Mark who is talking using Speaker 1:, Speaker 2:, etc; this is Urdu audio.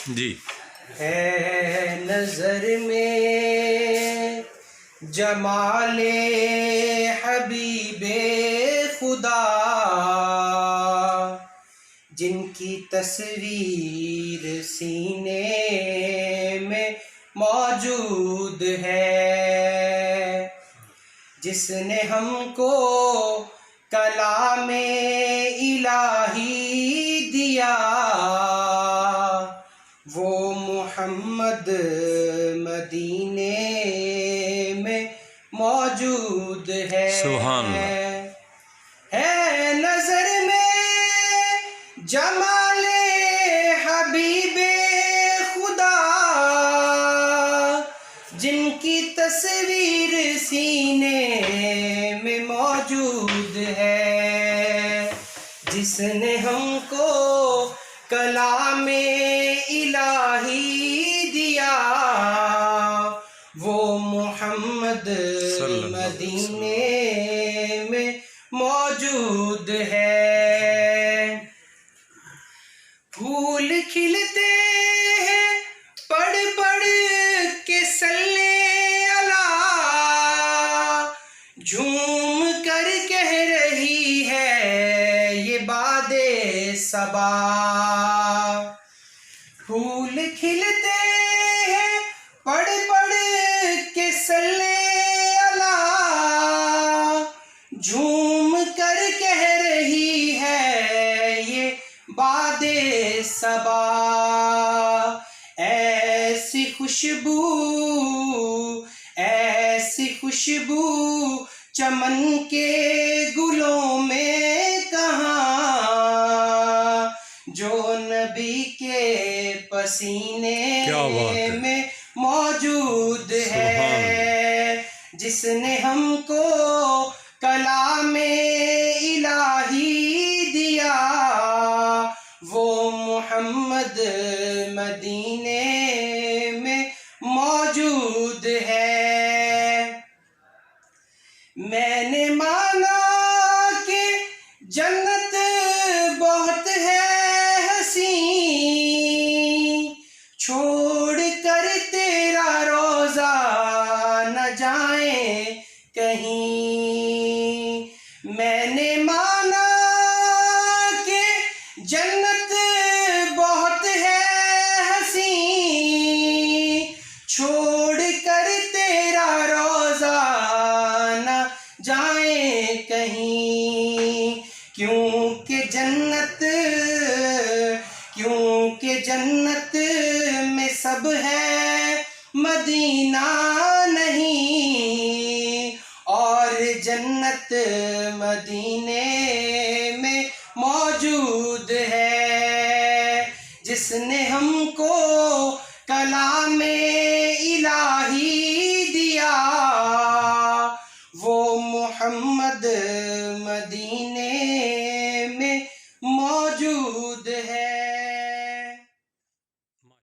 Speaker 1: جی
Speaker 2: ہے نظر میں جمال حبیب خدا، جن کی تصویر سینے میں موجود ہے، جس نے ہم کو کلام الہی دیا، وہ محمد مدینے میں موجود ہے۔
Speaker 1: سبحان اللہ۔
Speaker 2: ہے نظر میں جمال حبیب خدا، جن کی تصویر سینے میں موجود ہے، جس نے ہم کو کلام الہی دیا، وہ محمد مدینے میں موجود ہے۔ پھول کھلتے ہیں پڑھ پڑھ کے صلی اللہ، جھوم کر کہہ رہی ہے یہ باد صبا۔ پھول کھلتے ہیں پڑھ پڑھ کے صلی اللہ، جھوم کر کہہ رہی ہے یہ باد صبا۔ ایسی خوشبو ایسی خوشبو چمن کے گلوں میں کہاں، جو نبی کے پسینے میں موجود ہے، جس نے ہم کو کلام الہی دیا، وہ محمد مدینے میں موجود ہے۔ میں نے مانا کہ جنت بہت ہے حسین، چھوڑ کر تیرا روضہ نہ جائیں کہیں۔ میں نے مانا کہ جنت بہت ہے حسین، چھوڑ کر تیرا روضہ نہ جائیں کہیں، کیونکہ جنت میں سب ہے مدینہ نہیں، اور جنت مدینے میں موجود ہے، جس نے ہم کو کلام الہی دیا، وہ محمد مدینے